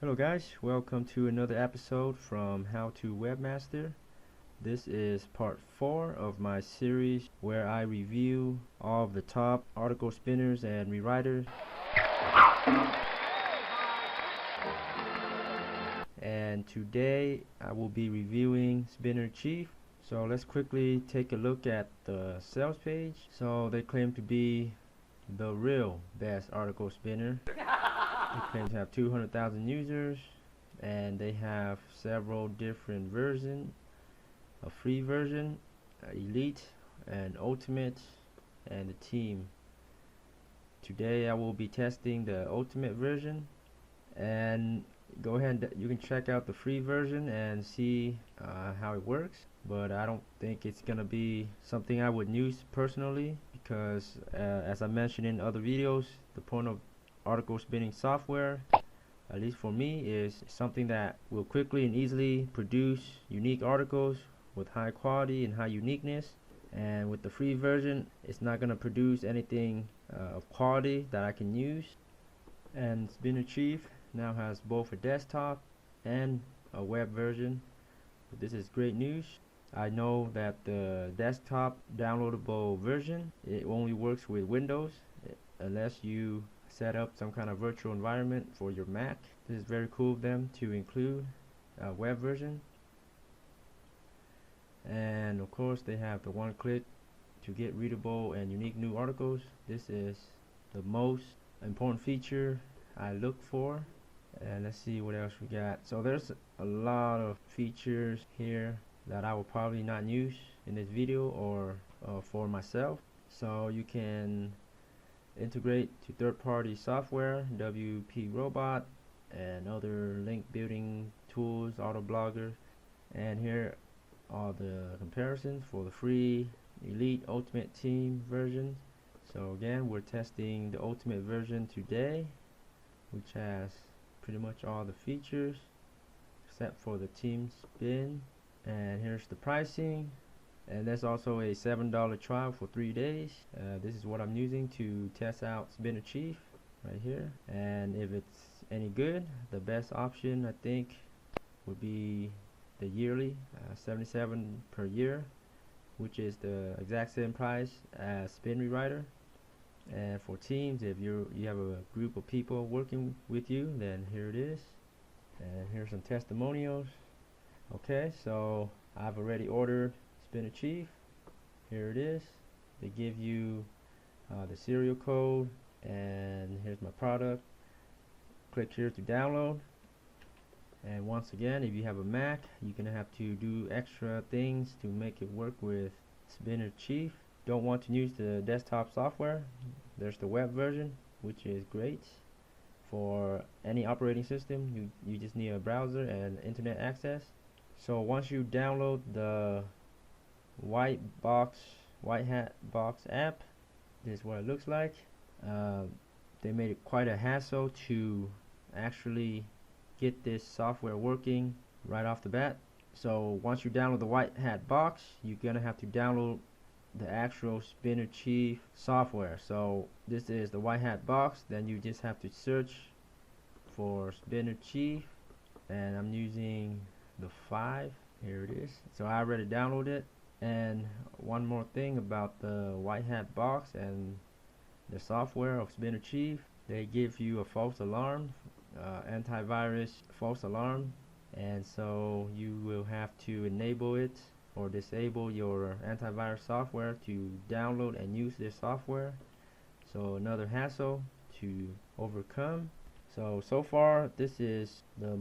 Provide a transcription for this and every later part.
Hello guys, welcome to another episode from How to Webmaster. This is part 4 of my series where I review all of the top article spinners and rewriters. And today I will be reviewing Spinner Chief. So let's quickly take a look at the sales page. So they claim to be the real best article spinner. They claim to have 200,000 users, and they have several different versions: a free version, elite, and ultimate, and the team. Today I will be testing the ultimate version, and go ahead and you can check out the free version and see how it works, but I don't think it's gonna be something I would use personally because as I mentioned in other videos, the point of article spinning software, at least for me, is something that will quickly and easily produce unique articles with high quality and high uniqueness. And with the free version, it's not going to produce anything of quality that I can use. And Spinner Chief now has both a desktop and a web version. This is great news. I know that the desktop downloadable version, it only works with Windows unless you set up some kind of virtual environment for your Mac. This is very cool of them to include a web version. And of course they have the one click to get readable and unique new articles. This is the most important feature I look for. And let's see what else we got. So there's a lot of features here that I will probably not use in this video or for myself. So you can integrate to third-party software, WP Robot, and other link building tools, Autoblogger. And here are the comparisons for the free, elite, ultimate team versions. So again, we're testing the ultimate version today, which has pretty much all the features except for the team spin. And here's the pricing. And there's also a $7 trial for 3 days. This is what I'm using to test out Spinner Chief right here. And if it's any good, the best option I think would be the yearly, $77 per year, which is the exact same price as Spin Rewriter. And for teams, if you have a group of people working with you, then here it is. And here's some testimonials. Okay, so I've already ordered Spinner Chief. Here it is. They give you the serial code, and here's my product. Click here to download. And once again, if you have a Mac, you're gonna have to do extra things to make it work with Spinner Chief. Don't want to use the desktop software, there's the web version, which is great for any operating system. You just need a browser and internet access. So once you download the white hat box app, this is what it looks like. They made it quite a hassle to actually get this software working right off the bat. So once you download the white hat box, you're gonna have to download the actual Spinner Chief software. So this is the white hat box, then you just have to search for Spinner Chief, and I'm using the 5. Here it is. So I already downloaded it. And one more thing about the white hat box and the software of Spinner Chief, they give you a false alarm, antivirus false alarm, and so you will have to enable it or disable your antivirus software to download and use this software. So another hassle to overcome. So far this is the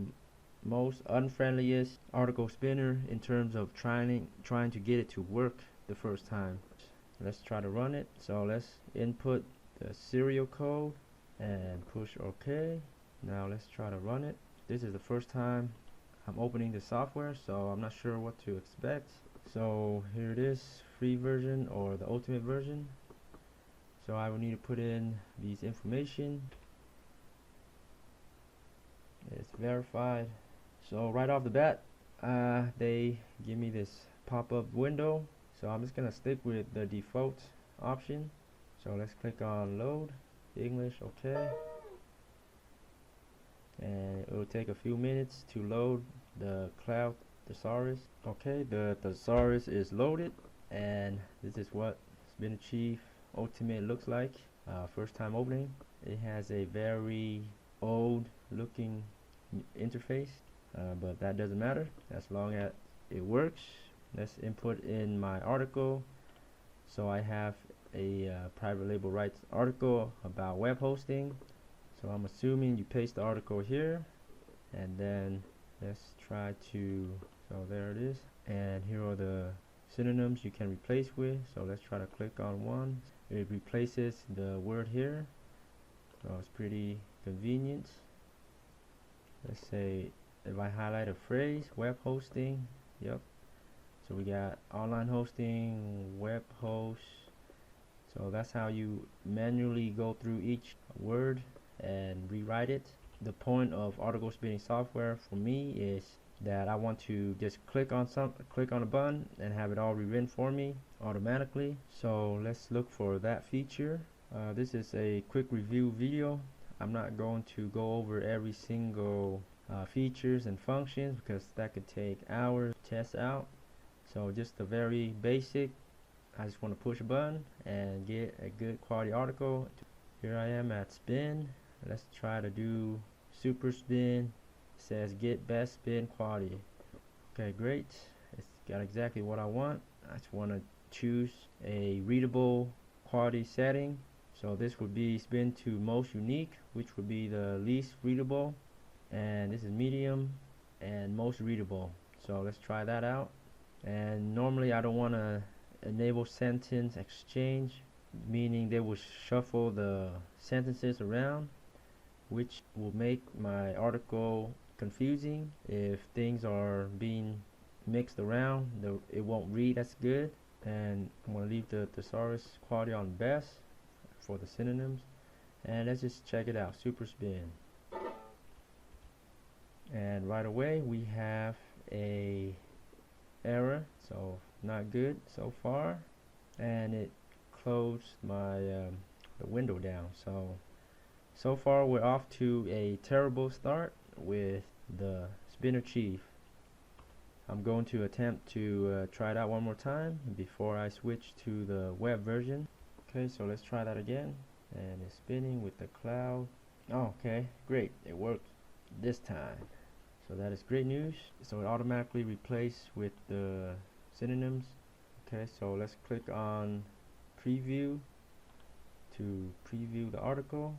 most unfriendliest article spinner in terms of trying to get it to work the first time. Let's try to run it. So let's input the serial code and push OK. Now let's try to run it. This is the first time I'm opening the software, so I'm not sure what to expect. So here it is, free version or the ultimate version. So I will need to put in these information. It's verified. So right off the bat, they give me this pop-up window. So I'm just gonna stick with the default option. So let's click on load English, okay, and It will take a few minutes to load the cloud thesaurus. Okay, the thesaurus is loaded, and this is what Spinner Chief Ultimate looks like. First time opening. It has a very old looking interface, but that doesn't matter as long as it works. Let's input in my article. So I have a private label rights article about web hosting. So I'm assuming you paste the article here, and then let's try to, so there it is, and here are the synonyms you can replace with. So let's try to click on one. It replaces the word here, so it's pretty convenient. Let's say if I highlight a phrase, web hosting, yep, so we got online hosting, web host. So that's how you manually go through each word and rewrite it. The point of article spinning software for me is that I want to just click on a button and have it all rewritten for me automatically. So let's look for that feature. This is a quick review video. I'm not going to go over every single features and functions because that could take hours to test out. So just the very basic, I just want to push a button and get a good quality article. Here I am at spin. Let's try to do super spin. It says get best spin quality. Okay, great. It's got exactly what I want. I just want to choose a readable quality setting. So this would be spin to most unique, which would be the least readable, and this is medium and most readable. So let's try that out. And normally I don't want to enable sentence exchange, meaning they will shuffle the sentences around, which will make my article confusing. If things are being mixed around, it won't read as good. And I'm going to leave the thesaurus quality on best for the synonyms, and let's just check it out. Super spin, and right away we have a error, so not good so far, and it closed my the window down. So far we're off to a terrible start with the Spinner Chief. I'm going to attempt to try it out one more time before I switch to the web version. Okay, so let's try that again, and it's spinning with the cloud. Oh, okay, great, it worked this time. So that is great news. So it automatically replaced with the synonyms. Okay, so let's click on preview to preview the article.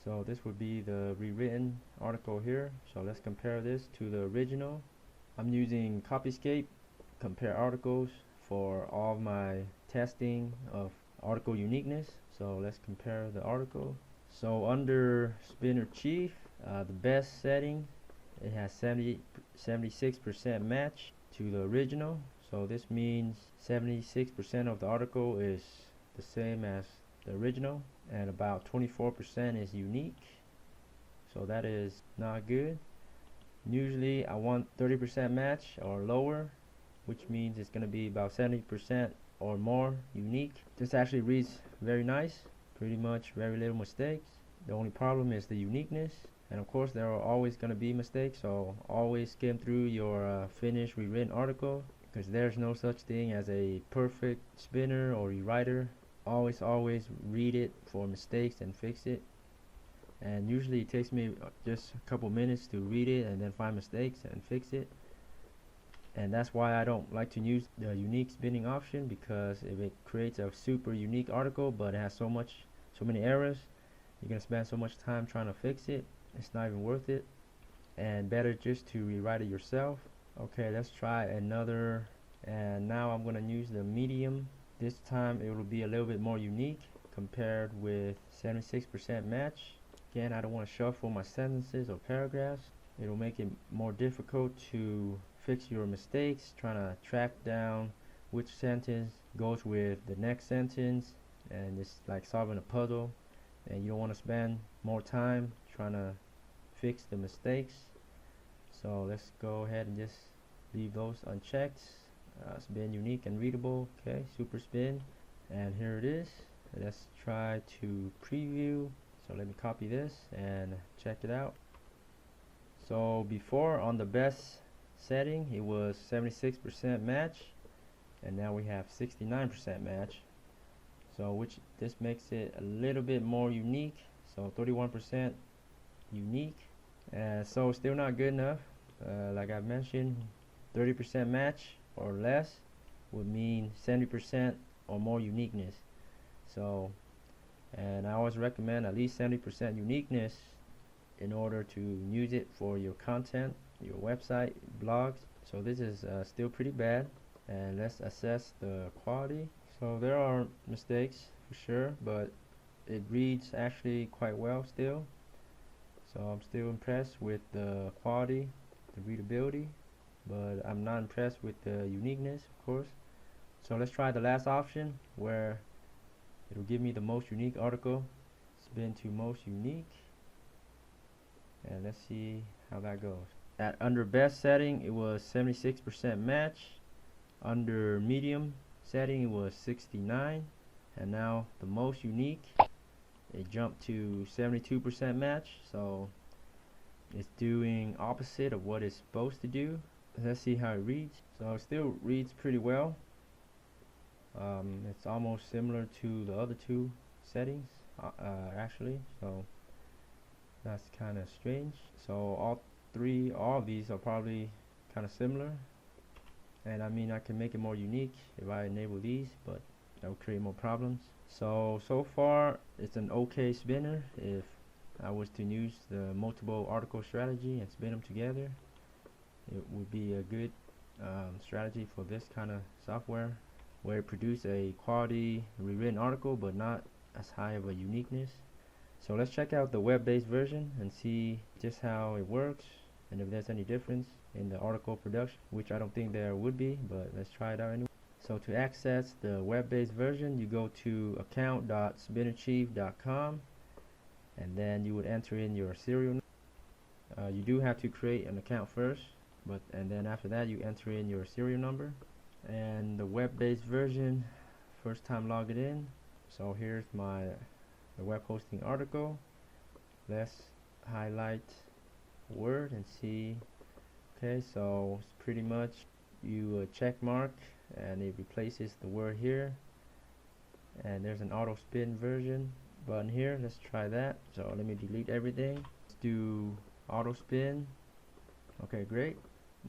So this would be the rewritten article here. So let's compare this to the original. I'm using Copyscape compare articles for all of my testing of article uniqueness. So let's compare the article. So under Spinner Chief, the best setting, it has 76% match to the original. So this means 76% of the article is the same as the original, and about 24% is unique. So that is not good. Usually I want 30% match or lower, which means it's going to be about 70% or more unique. This actually reads very nice, pretty much very little mistakes. The only problem is the uniqueness, and of course there are always going to be mistakes, so always skim through your finished rewritten article, because there's no such thing as a perfect spinner or rewriter. Always read it for mistakes and fix it. And usually it takes me just a couple minutes to read it and then find mistakes and fix it. And that's why I don't like to use the unique spinning option, because if it creates a super unique article but it has so many errors, you're gonna spend so much time trying to fix it. It's not even worth it, and better just to rewrite it yourself. Okay, let's try another, and now I'm gonna use the medium. This time it will be a little bit more unique compared with 76% match. Again, I don't want to shuffle my sentences or paragraphs. It will make it more difficult to fix your mistakes, trying to track down which sentence goes with the next sentence, and it's like solving a puzzle, and you don't want to spend more time trying to fix the mistakes. So let's go ahead and just leave those unchecked. Spin unique and readable. Okay, super spin, and here it is. Let's try to preview. So let me copy this and check it out. So before, on the best setting, it was 76% match, and now we have 69% match. So this makes it a little bit more unique. So 31% unique, so still not good enough. Like I mentioned, 30% match or less would mean 70% or more uniqueness. So, and I always recommend at least 70% uniqueness in order to use it for your content, your website, blogs. So this is still pretty bad, and let's assess the quality. So there are mistakes for sure, but it reads actually quite well still. So I'm still impressed with the quality, the readability, but I'm not impressed with the uniqueness, of course. So let's try the last option, where it'll give me the most unique article. Spin to most unique, and let's see how that goes. Under best setting, it was 76% match. Under medium setting, it was 69, and now the most unique, it jumped to 72% match. So it's doing opposite of what it's supposed to do. Let's see how it reads. So it still reads pretty well. It's almost similar to the other two settings, actually. So that's kind of strange. So all of these are probably kind of similar, and I mean, I can make it more unique if I enable these, but that will create more problems. So far it's an okay spinner. If I was to use the multiple article strategy and spin them together, it would be a good strategy for this kind of software, where it produces a quality rewritten article but not as high of a uniqueness. So let's check out the web-based version and see just how it works, and if there's any difference in the article production, which I don't think there would be, but let's try it out anyway. So to access the web-based version, you go to account.spinachieve.com, and then you would enter in your serial number. You do have to create an account first, and then after that you enter in your serial number. And the web-based version, first time logging in. So here's the web hosting article. Let's highlight Word and see. Okay, so it's pretty much you check mark and it replaces the word here, and there's an auto spin version button here. Let's try that. So let me delete everything. Let's do auto spin. Okay, great.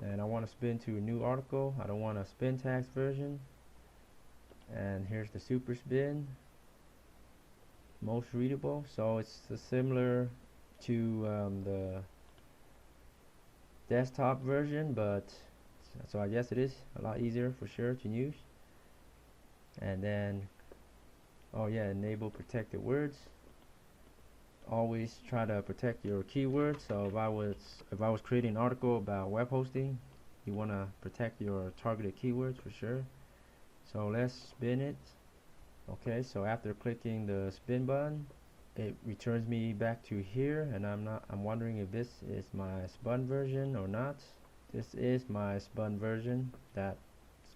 And I want to spin to a new article. I don't want a spin tags version. And here's the super spin, most readable. So it's similar to the desktop version, but so I guess it is a lot easier for sure to use. And then, oh yeah, enable protected words. Always try to protect your keywords. So if I was creating an article about web hosting, you want to protect your targeted keywords for sure. So let's spin it. Okay, so after clicking the spin button, it returns me back to here, and I'm wondering if this is my spun version or not. This is my spun version that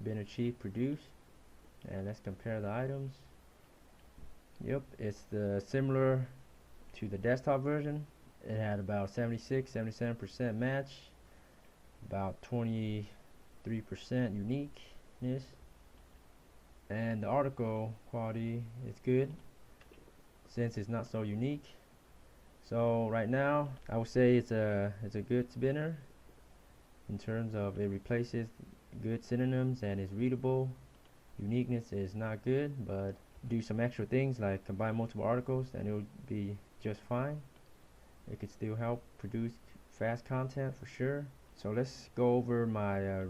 Spinachieve produced, and let's compare the items. Yep, it's similar to the desktop version. It had about 77% match, about 23% uniqueness, and the article quality is good since it's not so unique. So right now I would say it's a good spinner in terms of it replaces good synonyms and is readable. Uniqueness is not good, but do some extra things like combine multiple articles and it will be just fine. It could still help produce fast content for sure. So let's go over my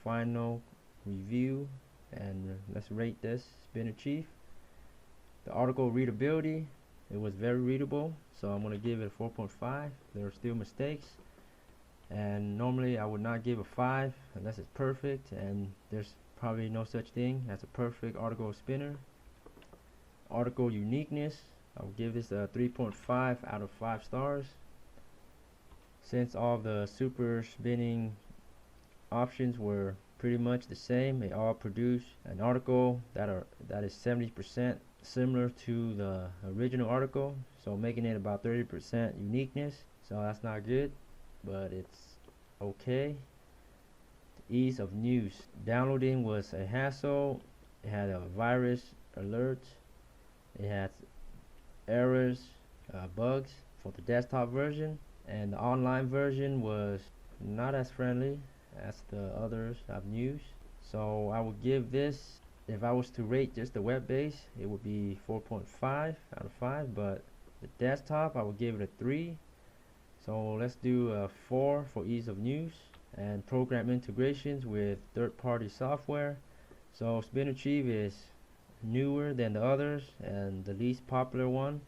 final review, and let's rate this Spinachieve. The article readability, it was very readable, so I'm going to give it a 4.5. There are still mistakes, and normally I would not give a 5 unless it's perfect, and there's probably no such thing as a perfect article spinner. Article uniqueness, I will give this a 3.5 out of 5 stars. Since all the super spinning options were pretty much the same, they all produce an article that is 70% similar to the original article, so making it about 30% uniqueness. So that's not good. but it's okay. Ease of use. Downloading was a hassle. It had a virus alert. It had errors, bugs for the desktop version, and the online version was not as friendly as the others I've used. So I would give this, if I was to rate just the web base, it would be 4.5 out of 5, but the desktop I would give it a 3. So let's do a 4 for ease of use and program integrations with third-party software. So Spinnachieve is newer than the others and the least popular one.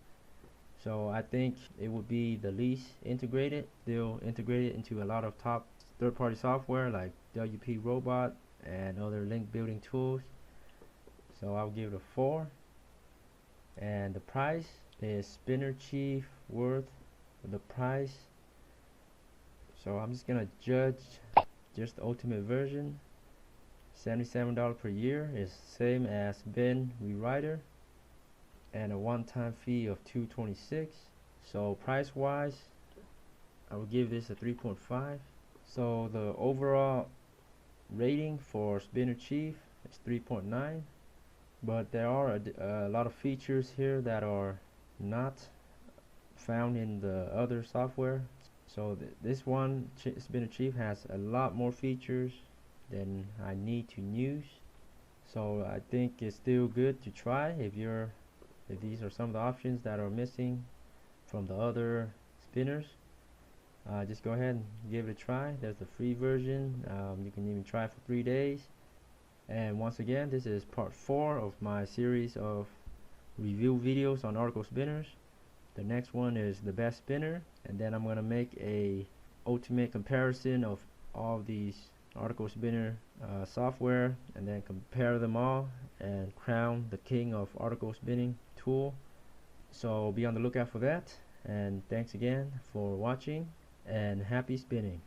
So I think it would be the least integrated. Still integrated into a lot of top third-party software like WP Robot and other link building tools. So I'll give it a 4. And the price is Spinnachieve worth the price. So I'm just gonna judge just the ultimate version. $77 per year is same as Bin Rewriter, and a one-time fee of $226. So price wise, I will give this a 3.5. So the overall rating for Spinnachieve is 3.9, but there are a lot of features here that are not found in the other software. So this one, Spinnachieve, has a lot more features than I need to use. So I think it's still good to try if these are some of the options that are missing from the other spinners. Just go ahead and give it a try. There's the free version. You can even try for 3 days. And once again, this is part 4 of my series of review videos on article spinners. The next one is the best spinner, and then I'm going to make a ultimate comparison of all these article spinner software, and then compare them all and crown the king of article spinning tool. So be on the lookout for that, and thanks again for watching, and happy spinning.